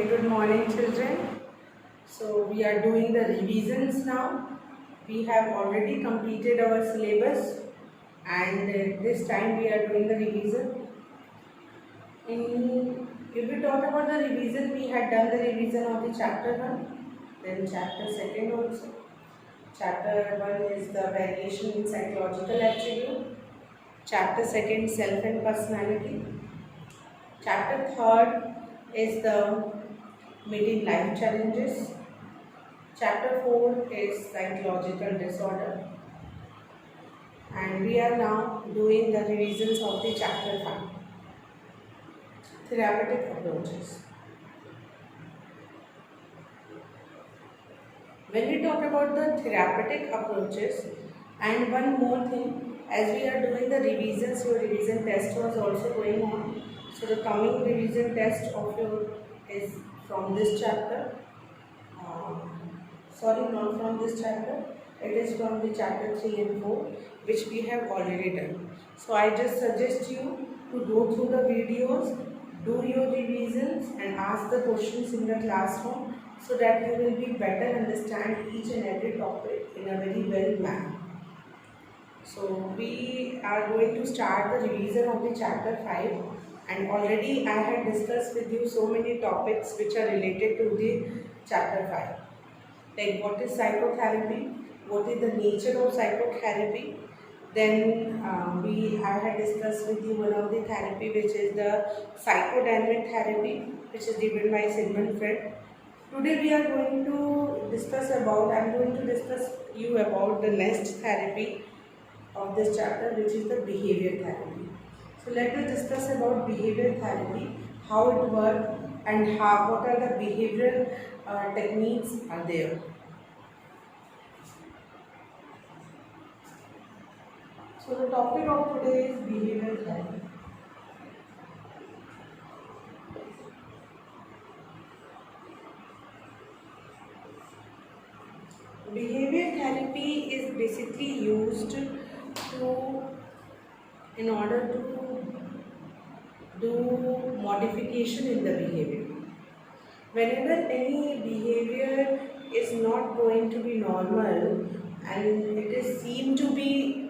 Good morning, children. So we are doing the revisions now. We have already completed our syllabus, and this time we are doing the revision. If we talk about the revision, we had done the revision of the chapter 1, then chapter 2 also. Chapter 1 is the variation in psychological attribute. Chapter 2, self and personality. Chapter 3 is the meeting life challenges. Chapter 4 is psychological disorder, and we are now doing the revisions of the chapter 5, therapeutic approaches. When we talk about the therapeutic approaches, and one more thing, as we are doing the revisions, your revision test was also going on. So the coming revision test of your is from this chapter. Sorry, not from this chapter. It is from the chapter 3 and 4, which we have already done. So I just suggest you to go through the videos, do your revisions and ask the questions in the classroom so that you will be better understand each and every topic in a very well manner. So we are going to start the revision of the chapter 5, and already I had discussed with you so many topics which are related to the chapter 5. Like what is psychotherapy, what is the nature of psychotherapy. Then I had discussed with you one of the therapy which is the psychodynamic therapy, which is given by Sigmund Freud. Today we are going to discuss about, I am going to discuss you about the next therapy of this chapter, which is the behavior therapy. So let us discuss about behavior therapy, how it works and what are the behavioral techniques are there. So the topic of today is behavioral therapy. Behavior therapy is basically used in order to do modification in the behavior. Whenever any behavior is not going to be normal and it is seen to be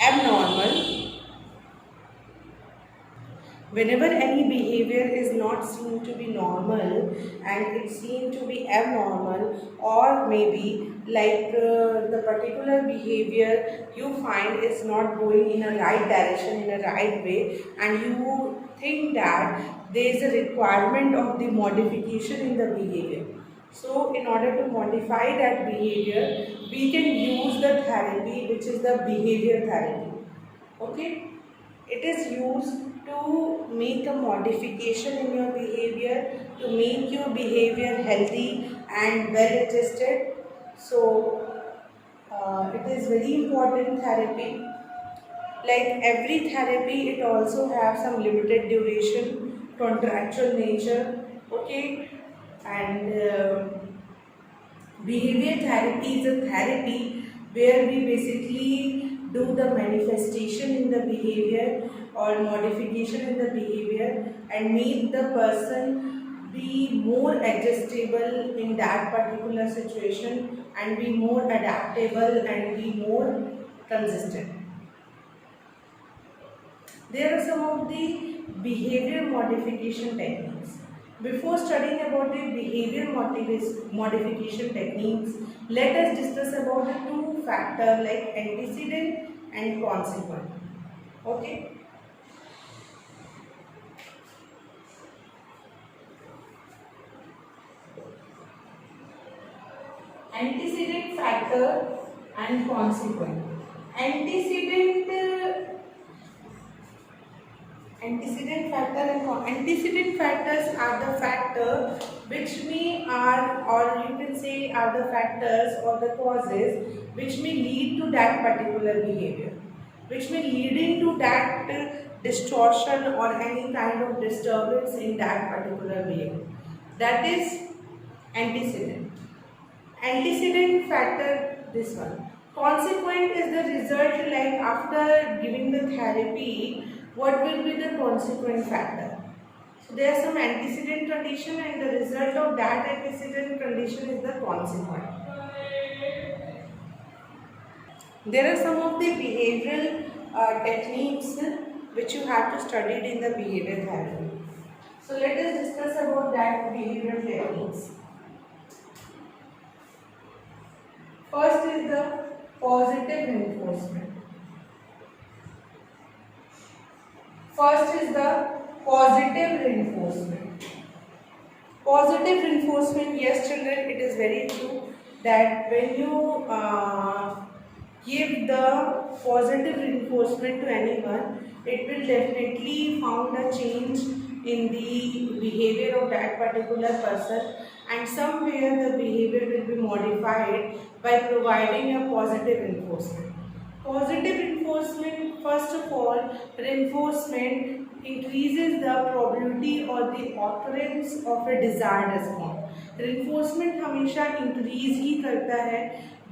abnormal, whenever any behavior is not seen to be normal and it's seen to be abnormal, or maybe like the particular behavior you find is not going in a right direction, in a right way, and you think that there is a requirement of the modification in the behavior. So in order to modify that behavior, we can use the therapy which is the behavior therapy. Okay, it is used to make a modification in your behavior, to make your behavior healthy and well adjusted. So it is very important therapy. Like every therapy, it also have some limited duration, contractual nature. Okay, and behavior therapy is a therapy where we basically do the manifestation in the behavior or modification in the behavior and make the person be more adjustable in that particular situation and be more adaptable and be more consistent. There are some of the behavior modification techniques. Before studying about the behavior modification techniques, let us discuss about the two factors like antecedent and consequent. Okay. Antecedent factor and consequent. Antecedent factors are the factor which may are, or you can say are the factors or the causes which may lead to that particular behavior, which may lead into that distortion or any kind of disturbance in that particular behavior. That is antecedent. Antecedent factor, this one. Consequent is the result, like after giving the therapy, what will be the consequent factor. So there are some antecedent conditions condition, and the result of that antecedent condition is the consequent. There are some of the behavioral techniques which you have to study in the behavior therapy. So let us discuss about that behavioral techniques. First is the positive reinforcement. First is the positive reinforcement. Positive reinforcement, yes children, it is very true that when you give the positive reinforcement to anyone, it will definitely found a change in the behavior of that particular person, and somewhere the behavior will be modified by providing a positive reinforcement. Positive reinforcement, first of all, reinforcement increases the probability or the occurrence of a desired response. Reinforcement हमेशा increase ही करता है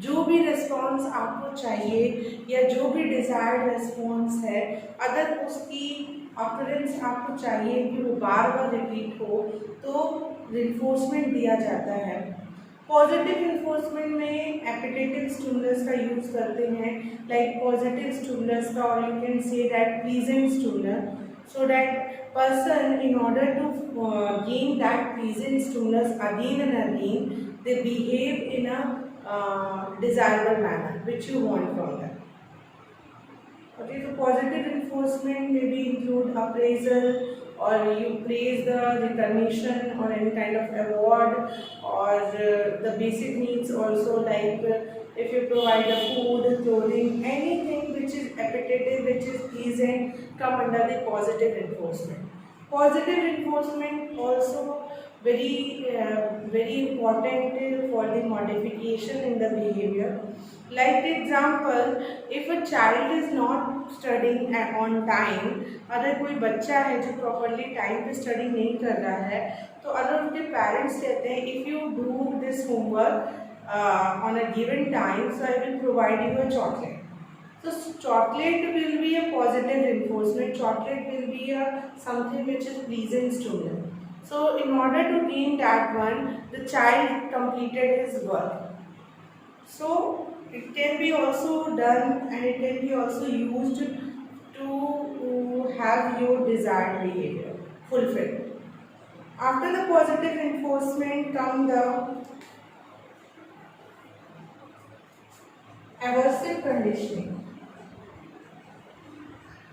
जो भी response आपको चाहिए या जो भी डिजायर्ड रिस्पॉन्स है, अगर उसकी ऑकरेंस आपको चाहिए कि वो बार बार रिपीट हो तो रिइंफोर्समेंट दिया जाता है। पॉजिटिव रिइंफोर्समेंट में एपिटेटिव स्टिमुलस का यूज करते हैं, लाइक पॉजिटिव स्टिमुलस का, और you can say that pleasant stimulus, so that person in order to gain that pleasant stimulus again and again, they behave in a desirable manner which you want from them. Okay, so positive reinforcement may be include appraisal, or you praise the recognition or any kind of award, or the basic needs also, like if you provide a food, clothing, anything which is appetitive, which is pleasant, come under the positive reinforcement. Positive reinforcement also very important for the modification in the behavior. Like example, if a child is not studying on time, अगर कोई बच्चा है जो properly time पे study नहीं कर रहा है, तो अगर उनके पेरेंट्स कहते हैं if you do this homework on a given time, so I will provide you a chocolate. So chocolate will be a positive reinforcement. Chocolate will be a something which is pleasant to them. So in order to gain that one, the child completed his work. So it can be also done, and it can be also used to have your desired behavior fulfilled. After the positive reinforcement come the aversive conditioning.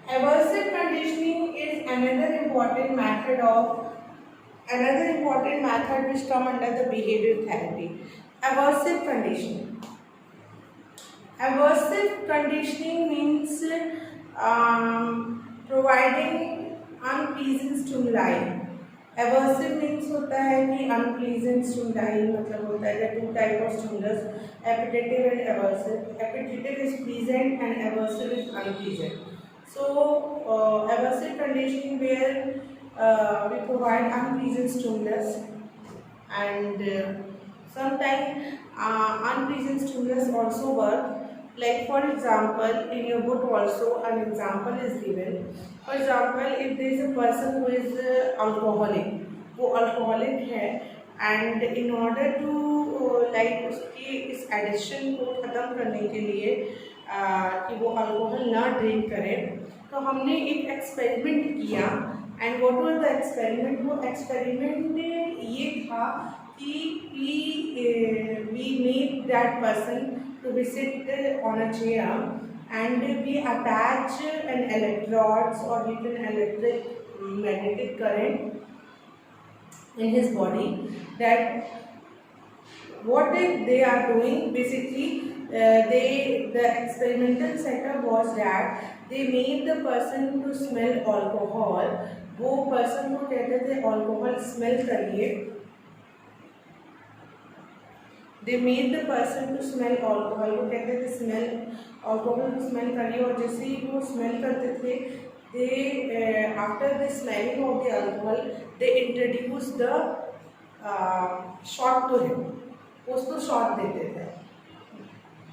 Aversive conditioning is another important method which come under the behavioral therapy. Aversive conditioning. Aversive conditioning means providing unpleasant stimuli. Aversive means होता है कि unpleasant stimuli, मतलब होता है two type of stimulus, appetitive and aversive. Appetitive is pleasant and aversive is unpleasant. So aversive conditioning where we provide unpleasant stimulus, and sometimes unpleasant stimulus also work. Like for example, in your book also an example is given. For example, if there is a person who is alcoholic, वो alcoholic है, and in order to like उसकी इस addiction को ख़त्म करने के लिए कि वो अल्कोहल ना ड्रिंक करे, तो हमने एक एक्सपेरिमेंट किया. And what was the experiment? वो एक्सपेरिमेंट ये था कि we made that person to be sit on a chair, and we attach an electrodes or even electric magnetic current in his body. That what they are doing basically, the experimental setup was that they made the person to smell alcohol. वो person को कहते थे alcohol smell करिए. They made the person to smell alcohol. वो कहते थे smell alcohol को smell करिए, और जैसे ही वो smell करते थे, they after the smelling of the alcohol, they introduced the shot to him. उसको शॉट देते थे.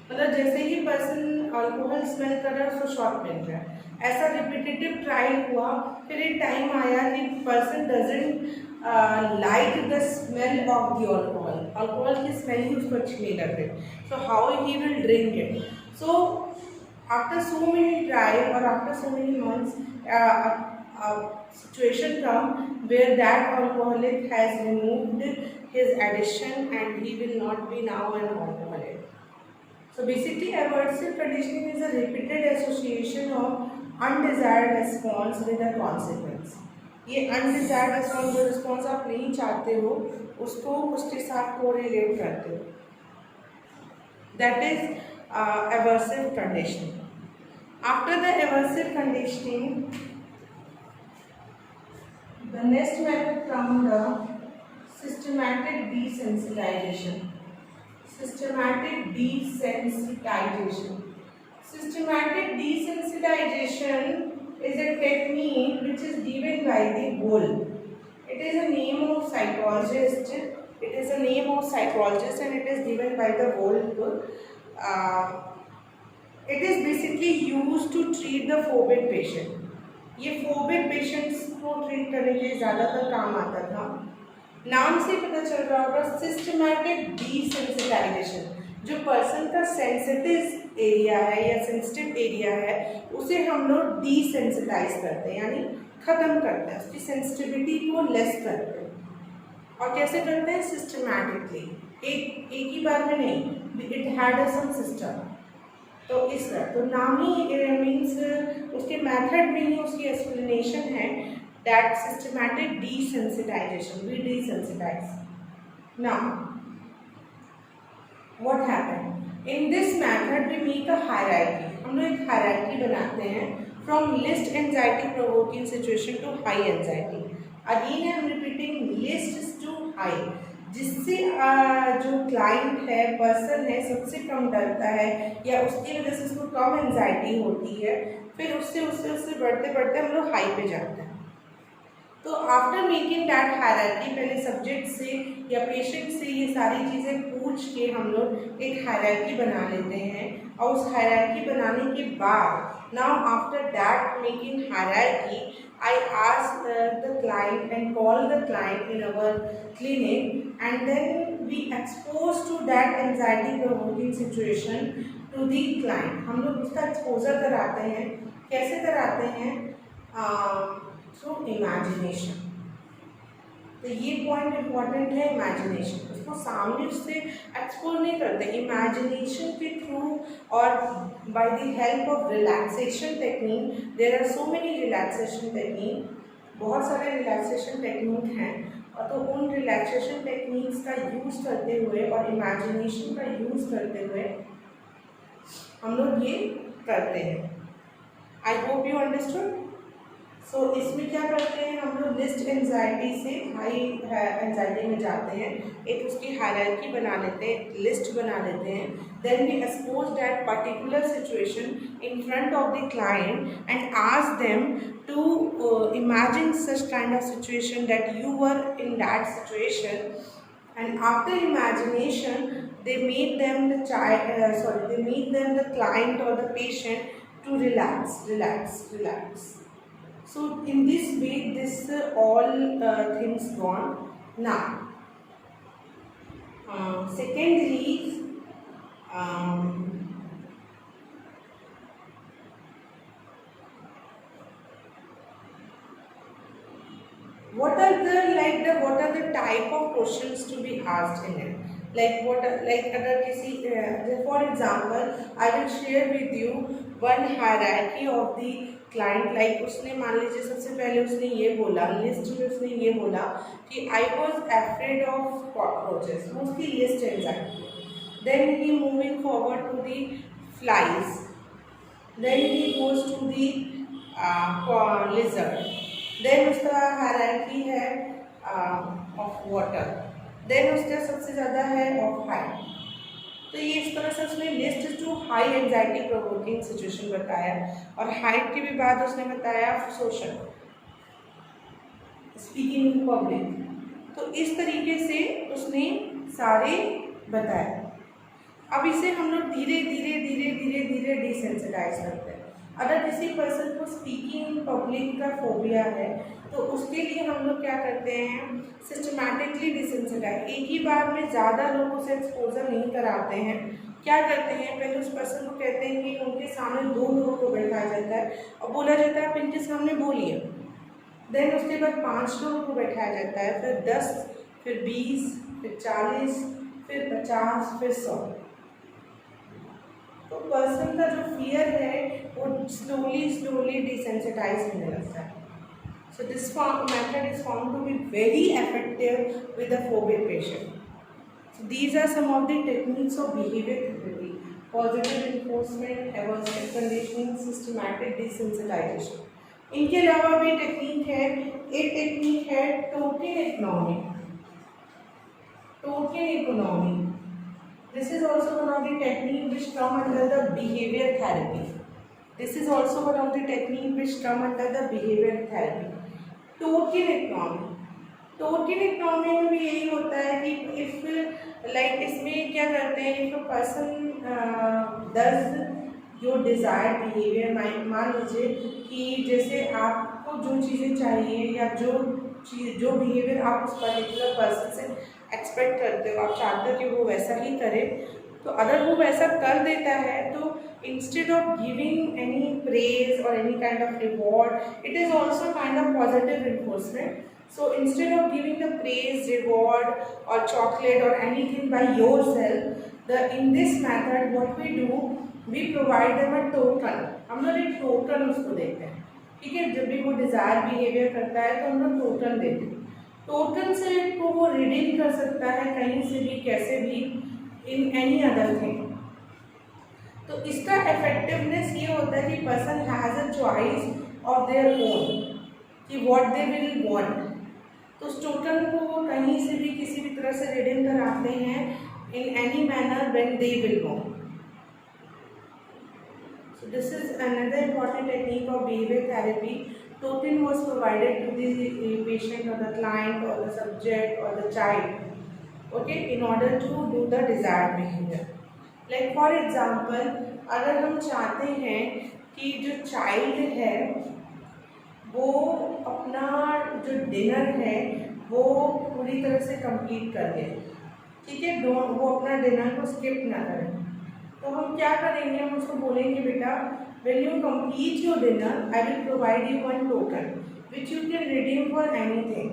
मतलब जैसे ही पर्सन अल्कोहल स्मेल कर रहा है उसको शॉट मिल रहा है. ऐसा रिपीटेटिव ट्रायल हुआ. फिर एक टाइम आया कि person doesn't like the smell of the alcohol. Alcohol की smell ही उसको अच्छी नहीं लग रही. So how he will drink it? So after so many trials or after so many months, a situation come where that alcoholic has removed his addiction and he will not be now an alcoholic. So basically, aversive conditioning is a repeated association of undesired response with a consequence. ये undesired response, जो response आप नहीं चाहते हो उसको उसके साथ correlate करते हो. That is aversive conditioning. After the aversive conditioning, the next method comes the systematic desensitization. Systematic desensitization. Systematic desensitization is a technique which is given by the Boll. It is a name of psychologist. It is a name of psychologist and it is given by the Boll. It is basically used to treat the phobic patient. ये phobic patients को treat करने के लिए ज़्यादातर काम आता था. नाम से पता चल रहा होगा सिस्टमैटिक डिसेंसिटाइजेशन. जो पर्सन का सेंसिटिव एरिया है या सेंसिटिव एरिया है उसे हम लोग डिसेंसिटाइज करते हैं, यानी ख़त्म करते हैं, उसकी सेंसिटिविटी को लेस करते हैं. और कैसे करते हैं? सिस्टमैटिकली, एक ही बार में नहीं. It had some system. तो इस तरह, तो नाम ही मीन्स उसके मेथड में ही उसकी एक्सप्लेनेशन है. That systematic desensitization, we desensitize. Now, what happened? In this method, we make a hierarchy. हम लोग एक hierarchy बनाते हैं from least anxiety provoking situation to high anxiety. Again, I am repeating least to high. जिससे जो client है, person है, सबसे कम डरता है या उसकी वजह से उसको कम एंजाइटी होती है, फिर उससे बढ़ते बढ़ते हम लोग हाई पे जाते हैं. तो आफ्टर मेकिंग दैट हायरार्की, पहले सब्जेक्ट से या पेशेंट से ये सारी चीज़ें पूछ के हम लोग एक हायरार्की बना लेते हैं. और उस हायरार्की बनाने के बाद now after that making hierarchy I ask the client and call the client in our clinic and then we expose to that anxiety provoking situation to the client. हम लोग उसका एक्सपोजर कराते हैं. कैसे कराते हैं? Through imagination. तो ये पॉइंट इम्पॉर्टेंट है, इमेजिनेशन. उसको सामने उससे एक्सपोज नहीं करते, इमेजिनेशन के थ्रू और by the help of relaxation technique. There are so many relaxation technique, बहुत सारे रिलैक्सेशन टेक्निक हैं. और तो उन रिलैक्सेशन टेक्निक्स का यूज़ करते हुए और इमेजिनेशन का यूज़ करते हुए हम लोग ये करते हैं. I hope you understood. So इसमें क्या करते हैं हम लोग? लिस्ट एंजाइटी से हाई एंजाइटी में जाते हैं, एक उसकी हायरार्की बना लेते हैं, लिस्ट बना लेते हैं. Then we expose that particular situation in front of the client and ask them to imagine such kind of situation that you were in that situation. And after imagination, they make them the client or the patient to relax. So in this way, this all things gone. Now, secondly, what are the type of questions to be asked in it? अगर किसी for example, I will share with you one hierarchy of the client. Like उसने मान लीजिए सबसे पहले उसने ये बोला, लिस्ट में उसने ये बोला कि I was afraid of cockroaches. वो उसकी list anxiety. Then he moving forward to the flies. Then he goes to the lizard. Then उसका हायरार्की है ऑफ वाटर. देन उसका सबसे ज़्यादा है ऑफ हाइट. तो ये इस तरह से उसने list to high anxiety provoking situation बताया. और हाइट के भी बाद उसने बताया सोशल, स्पीकिंग इन पब्लिक. तो इस तरीके से उसने सारे बताए. अब इसे हम लोग धीरे धीरे डिसेंसिटाइज करते हैं. अगर किसी पर्सन को स्पीकिंग इन पब्लिक का फोबिया है तो उसके लिए हम लोग क्या करते हैं, सिस्टमैटिकली डिसेंसिटाइज, एक ही बार में ज़्यादा लोगों से एक्सपोजर नहीं कराते हैं। क्या करते हैं, पहले उस पर्सन को कहते हैं कि उनके सामने 2 लोगों को बैठाया जाता है और बोला जाता है आप इनके सामने बोलिए। देन उसके बाद 5 लोगों को बैठाया जाता है, फिर 10, फिर 20, फिर 40, फिर 50, फिर 100। तो पर्सन का जो फियर है वो स्लोली डिसेंसिटाइज होने लगता है। So this method is found to be very effective with the phobic patient. So these are some of the techniques of behavior therapy: positive reinforcement, aversive conditioning, systematic desensitization. इनके अलावा भी technique है, एक technique है token economy. Token economy, this is also one of the technique which come under the behavior therapy. This is also one of the technique which come under the behavior therapy. Token economy, token economy में भी यही होता है कि if like इसमें क्या करते हैं, if a person does your desired behaviour, मान लीजिए कि जैसे आपको जो चीज़ें चाहिए या जो बिहेवियर आप उस पर्टिकुलर पर्सन से एक्सपेक्ट करते हो, आप चाहते हो कि वो वैसा ही करे, तो अगर वो वैसा कर देता है तो instead of giving any praise or any kind of reward, it is also kind of positive reinforcement. So instead of giving the praise, reward or chocolate or anything by yourself, in this method what we do, we provide them a token. हम लोग एक token उसको देते हैं, ठीक है। जब भी वो डिज़ायर बिहेवियर करता है तो हम लोग टोकन देते हैं। टोकन से को वो रिडीम कर सकता है कहीं से भी, कैसे भी, इन एनी अदर थिंग। तो इसका इफेक्टिवनेस ये होता है कि person has a choice of their own कि व्हाट दे विल वांट। तो उस टोकन को वो कहीं से भी किसी भी तरह से रिडीम कराते हैं in any manner when they will want. So this is another important technique of behaviour therapy. Token was provided to the patient और द क्लाइंट और द सब्जेक्ट और the child, okay, in order to do the desired behaviour. Like for example, अगर हम चाहते हैं कि जो child है वो अपना जो डिनर है वो पूरी तरह से कंप्लीट कर दे, ठीक है, वो अपना डिनर को स्किप ना करें, तो हम क्या करेंगे, हम उसको बोलेंगे बेटा when you complete your dinner I will provide you one token which you can redeem for anything.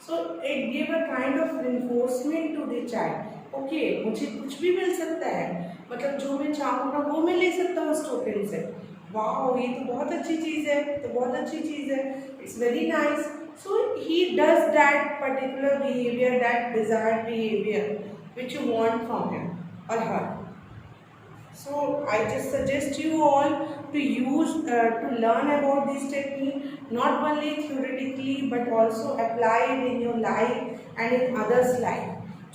So it give a kind of reinforcement to the child, okay, मुझे कुछ भी मिल सकता है, मतलब जो मैं चाहूँगा वो मैं ले सकता हूँ उस टोकन से। वाओ, ये तो बहुत अच्छी चीज़ है, तो बहुत अच्छी चीज़ है, it's very nice. So he does that particular behaviour, that desired behaviour which you want from him और हर। So I just suggest you all to use to learn about this technique, not only theoretically but also apply it in your life and in others' life.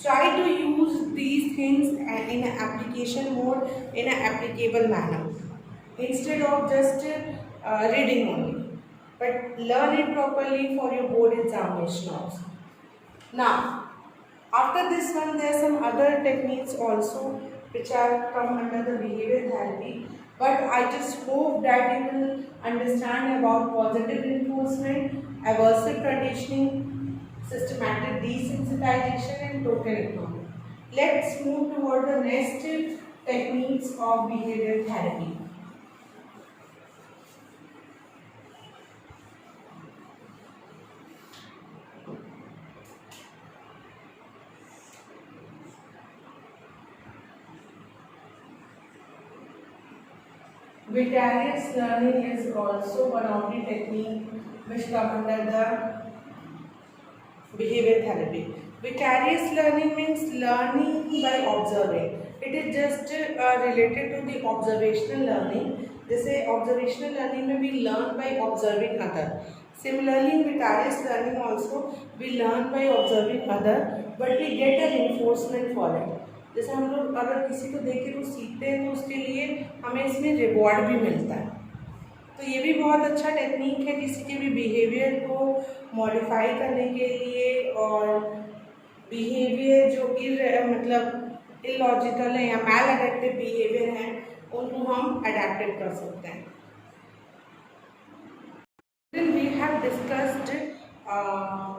Try to use these things in an application mode, in an applicable manner, instead of just reading only, but learn it properly for your board examination also. Now, after this one, there are some other techniques also which are come under the behavior therapy, but I just hope that you will understand about positive reinforcement, aversive conditioning, systematic desensitization and token economy. Let's move toward the next techniques of behavior therapy. Vicarious learning is also one of the technique which come under the behavior therapy. Vicarious learning means learning by observing. It is just related to the observational learning. जैसे observational learning में we learn by observing other. Similarly, in vicarious learning also we learn by observing other, but we get a reinforcement for it. जैसे हम लोग अगर किसी को देख के कुछ सीखते हैं तो उसके लिए हमें इसमें रिवॉर्ड भी मिलता है। तो ये भी बहुत अच्छा टेक्निक है किसी के भी बिहेवियर को मॉडिफाई करने के लिए, और बिहेवियर जो मतलब इलॉजिकल है या मैल एडेप्टिव बिहेवियर हैं उनको हम अडेप्टिव कर सकते हैं। We have discussed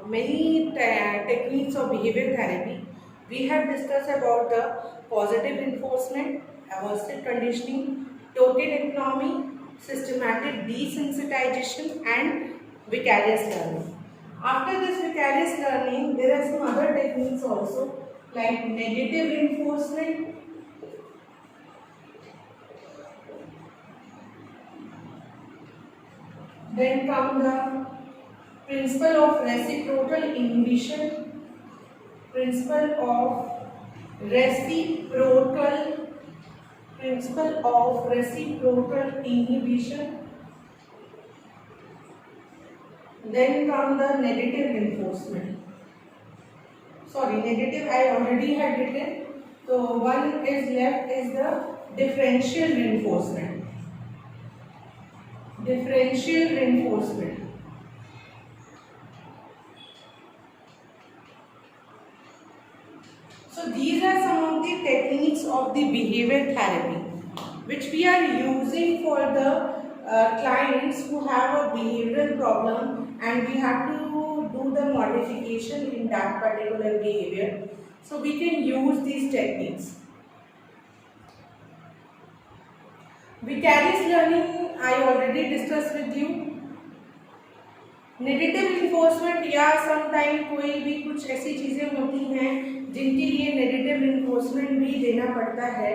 many techniques of behavior therapy. We have discussed about the positive reinforcement, aversive conditioning, total economy, systematic desensitization, and vicarious learning. After this vicarious learning, there are some other techniques also, like negative reinforcement. Then come the principle of reciprocal inhibition. Principle of reciprocal inhibition. Then come the negative reinforcement. Sorry, negative I already had written. So one is left is the differential reinforcement. Differential reinforcement. So these are some of the techniques of the behavior therapy which we are using for the clients who have a behavioral problem, and we have to do the modification in that particular behavior. So we can use these techniques. Vicarious learning I already discussed with you. Negative reinforcement या sometime कोई भी कुछ ऐसी चीज़ें होती हैं जिनके लिए नेगेटिव रिइंफोर्समेंट भी देना पड़ता है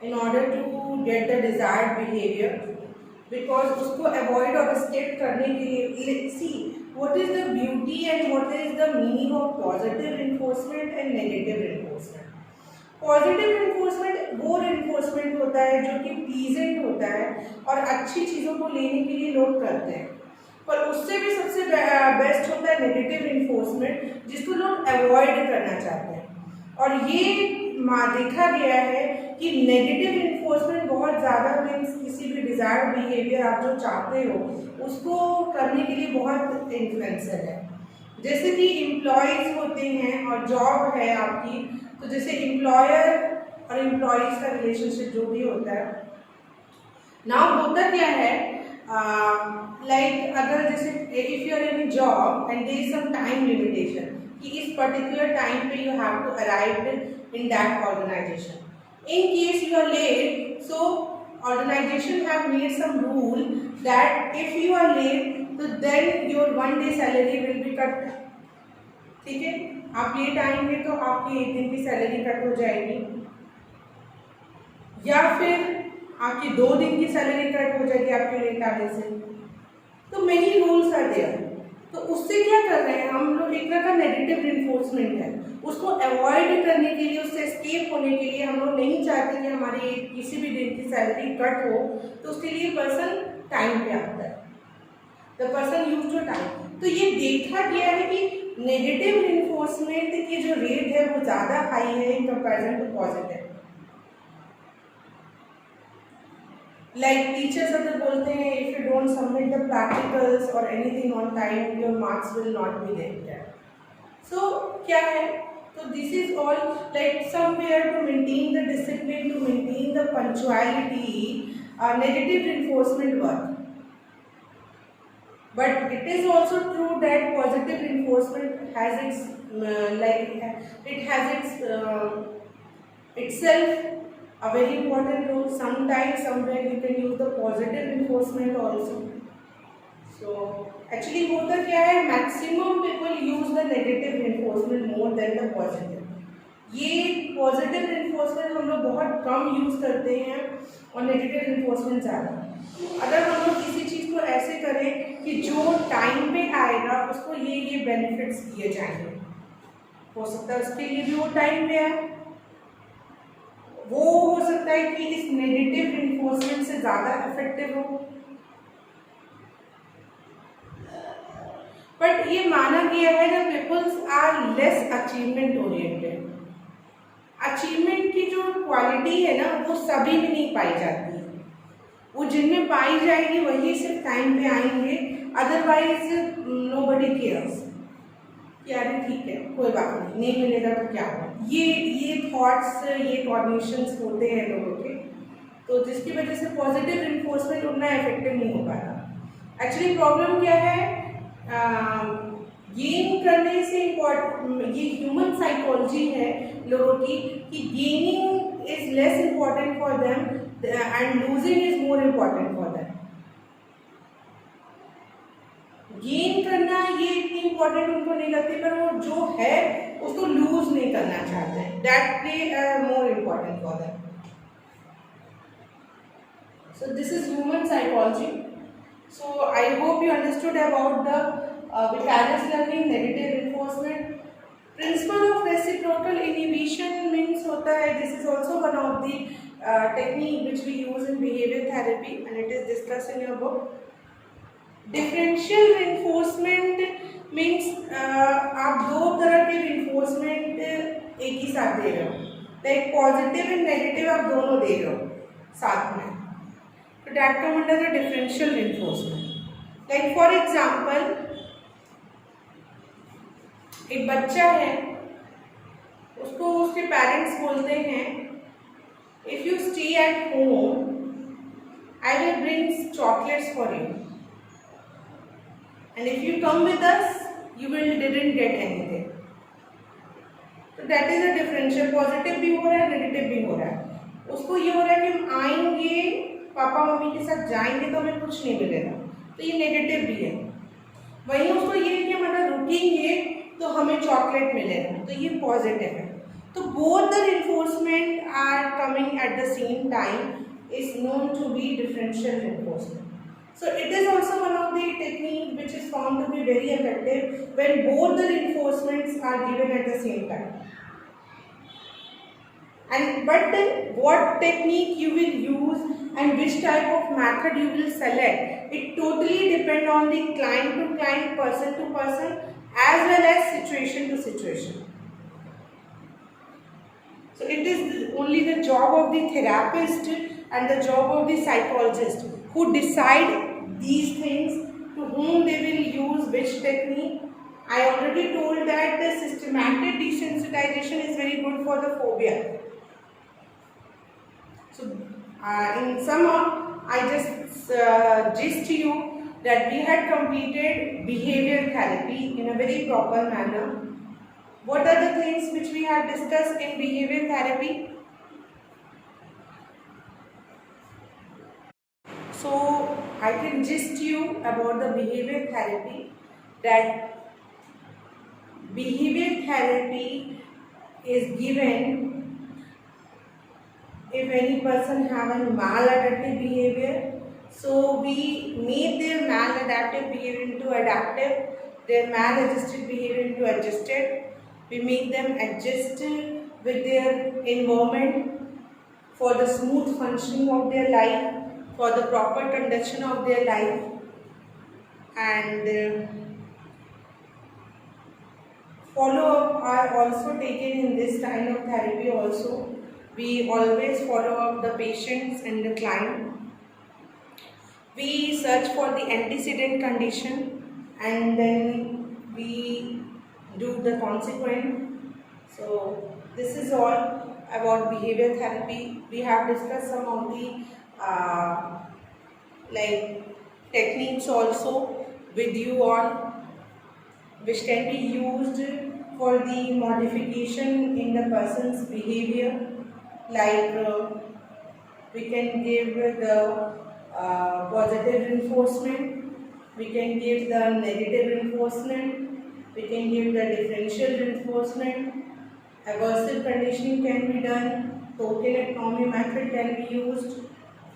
in order to get the desired behavior, because उसको avoid और escape करने के लिए. Let's see what is the beauty and what is the meaning of positive reinforcement and negative reinforcement. Positive reinforcement वो रिइंफोर्समेंट होता है जो कि प्लीजेंट होता है और अच्छी चीज़ों को लेने के लिए लोग करते हैं, पर उससे भी सबसे बेस्ट होता है नेगेटिव रिइंफोर्समेंट जिसको लोग अवॉइड करना चाहते हैं. और ये देखा गया है कि नेगेटिव रिइंफोर्समेंट बहुत ज़्यादा मीन्स किसी भी डिज़ायर्ड बिहेवियर आप जो चाहते हो उसको करने के लिए बहुत इन्फ्लुएंसर है. जैसे कि एम्प्लॉयज़ होते हैं और जॉब है आपकी, तो जैसे एम्प्लॉयर और एम्प्लॉयज़ का रिलेशनशिप जो भी होता है, नाउ होता क्या है लाइक अगर जैसे if you are in job and there is some time limitation कि इस पर्टिकुलर टाइम पे you have to arrive in that organisation. In case you are late, so organisation have made some rule that if you are late तो then your 1 day salary will be cut. ठीक है, आप late आएंगे तो आपकी 1 दिन की salary cut हो जाएगी, या फिर आपकी 2 दिन की सैलरी कट हो जाएगी आपके लेट आने से. तो मेनी रूल्स आर देयर. तो उससे क्या कर रहे हैं हम लोग, एक तरह का नेगेटिव रिइंफोर्समेंट है. उसको अवॉइड करने के लिए, उससे एस्केप होने के लिए हम लोग नहीं चाहते कि हमारी किसी भी दिन की सैलरी कट हो, तो उसके लिए पर्सन टाइम पे आता है. The person use to time. तो ये देखा गया है कि नेगेटिव रिइंफोर्समेंट की जो रेट है वो ज़्यादा हाई है in comparison to positive. Like teachers अगर बोलते हैं if you don't submit the practicals और anything on time your marks will not be there. So क्या है, तो this is all like somewhere to maintain the discipline, to maintain the punctuality, negative reinforcement work. But it is also true that positive reinforcement has its it has its itself a very important role. Sometimes somewhere you can use the positive reinforcement also. So actually होता क्या है, maximum people use the negative reinforcement more than the positive. ये positive reinforcement हम लोग बहुत कम use करते हैं और नेगेटिव रिइंफोर्समेंट ज़्यादा. अगर हम लोग किसी चीज़ को ऐसे करें कि जो टाइम पे आएगा उसको ये बेनिफिट्स दिए जाएंगे, हो सकता है उसके लिए भी वो टाइम पे आए, वो हो सकता है कि इस नेगेटिव रिइंफोर्समेंट से ज़्यादा इफेक्टिव हो. बट ये माना गया है कि peoples are less achievement oriented. Achievement की जो क्वालिटी है ना वो सभी में नहीं पाई जाती है. वो जिनमें पाई जाएगी वही सिर्फ टाइम पे आएंगे, अदरवाइज नोबडी केयर्स कि अरे ठीक है कोई बात नहीं मिलेगा तो क्या हो. ये थॉट्स, ये कॉग्निशंस होते हैं लोगों के, तो जिसकी वजह से पॉजिटिव रिइंफोर्समेंट उतना इफेक्टिव नहीं हो पाता. एक्चुअली प्रॉब्लम क्या है, गेन करने से इम्पोर्टेंट ये ह्यूमन साइकोलॉजी है लोगों की कि gaining is less important for them and losing is more important for them. Gain करना ये इतनी इम्पोर्टेंट उनको नहीं लगती, पर वो जो है उसको लूज नहीं करना चाहते हैं, that play more important for them. So this is human psychology. So I hope you understood about the vicarious learning, negative reinforcement. Principle of reciprocal inhibition means होता है, this is also one of the technique which we use in behavior therapy and it is discussed in your book. Differential reinforcement means आप दो तरह के reinforcement एक ही साथ दे रहे हो, like positive and negative आप दोनों दे रहे हो साथ में, तो that come under the differential reinforcement. Like for example, एक बच्चा है, उसको उसके पेरेंट्स बोलते हैं if you stay at home I will bring chocolates for you and if you come with us you didn't get anything. तो that is a differential, positive भी हो रहा है नेगेटिव भी हो रहा है। उसको ये हो रहा है कि हम आएंगे पापा मम्मी के साथ जाएंगे तो हमें कुछ नहीं मिलेगा, तो ये नेगेटिव भी है। वहीं उसको ये है कि हम अगर रुकेंगे तो हमें चॉकलेट मिलेगा, तो ये पॉजिटिव है। तो both the reinforcement are coming at the same time is known to be differential reinforcement. So it is also one of the technique which is found to be very effective when both the reinforcements are given at the same time. And but then what technique you will use and which type of method you will select, it totally depend on the client to client, person to person, as well as situation to situation. So it is only the job of the therapist and the job of the psychologist who decide these things to whom they will use which technique. I already told that the systematic desensitization is very good for the phobia. So in sum up, I just gist to you that we had completed behavior therapy in a very proper manner. What are the things which we had discussed in behavior therapy? So I can gist you about the behavior therapy that behavior therapy is given if any person have a maladaptive behavior. So we make their maladaptive behavior into adaptive, their maladjusted behavior into adjusted. We make them adjust with their environment for the smooth functioning of their life, for the proper conduction of their life, and follow-up are also taken in this kind of therapy also. We always follow up the patients and the client. We search for the antecedent condition and then we do the consequent. So this is all about behavior therapy. We have discussed some of the like techniques also with you all, which can be used for the modification in the person's behavior. Like we can give the positive reinforcement, we can give the negative reinforcement, we can give the differential reinforcement, aversive conditioning can be done, token economy method can be used,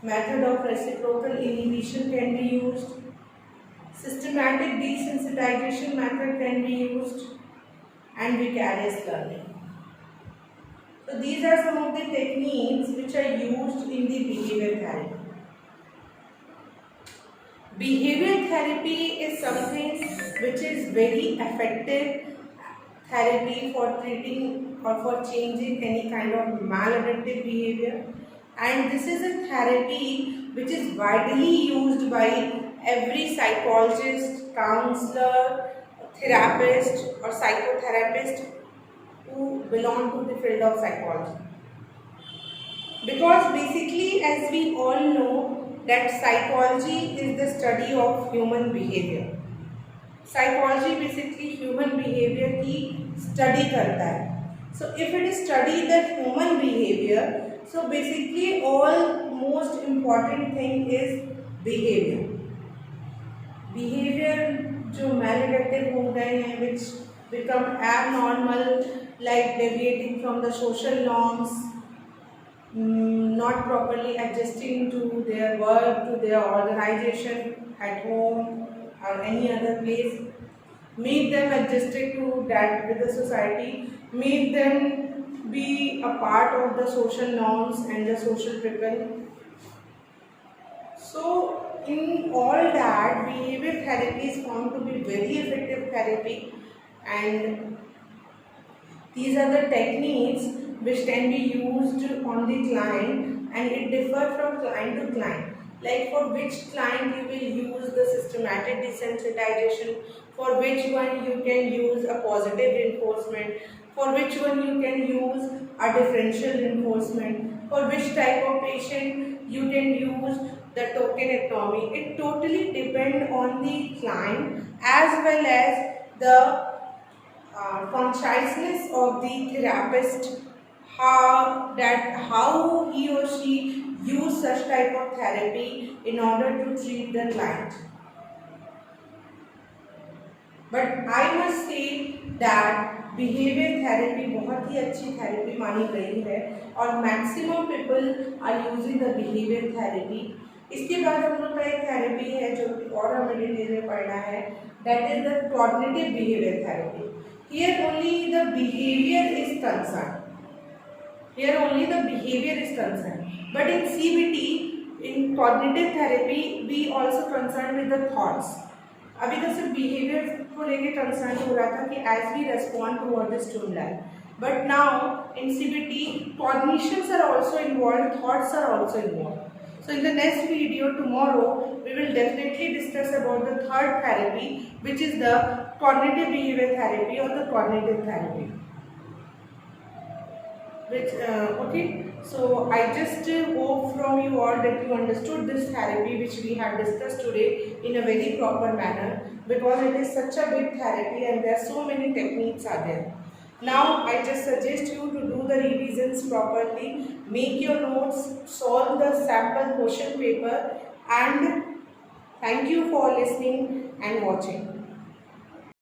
method of reciprocal inhibition can be used, systematic desensitization method can be used, and vicarious learning. So these are some of the techniques which are used in the behavior therapy. Behavior therapy is something which is very effective therapy for treating or for changing any kind of maladaptive behavior, and this is a therapy which is widely used by every psychologist, counselor, therapist or psychotherapist who belong to the field of psychology. Because basically, as we all know, that psychology is the study of human behavior. Psychology basically human behaviour की study करता है. So if it study the human behaviour, so basically all most important thing is behaviour. Behaviour जो मैलिडेक्टिव हो गए हैं, विच become abnormal, like deviating from the social norms, not properly adjusting to their work, to their organization at home or any other place, make them adjusted to that with the society, make them be a part of the social norms and the social people. So in all that, behavior therapy is found to be very effective therapy, and these are the techniques which can be used on the client, and it differs from client to client. Like for which client you will use the systematic desensitization, for which one you can use a positive reinforcement, for which one you can use a differential reinforcement, for which type of patient you can use the tokenectomy. It totally depends on the client as well as the consciousness of the therapist, how he or she use such type of therapy in order to treat the client. But I must say that behavior therapy बहुत ही अच्छी therapy मानी गई है, और maximum people are using the behaviour therapy. इसके बाद हम लोग का एक थेरेपी है जो और हमें डिटेल में पढ़ना है, that is the cognitive behaviour therapy. Here only the behavior is concerned. Here only the behavior is concerned. But in CBT, in cognitive therapy, we also concerned with the thoughts. अभी तक सिर्फ behavior को लेके concern हो रहा था कि as we respond toward the stimuli. But now in CBT, cognitions are also involved, thoughts are also involved. So in the next video tomorrow, we will definitely discuss about the third therapy, which is the cognitive behavior therapy or the cognitive therapy. Okay, so I just hope from you all that you understood this therapy which we have discussed today in a very proper manner, because it is such a big therapy and there are so many techniques are there. Now I just suggest you to do the revisions properly, make your notes, solve the sample question paper, and thank you for listening and watching.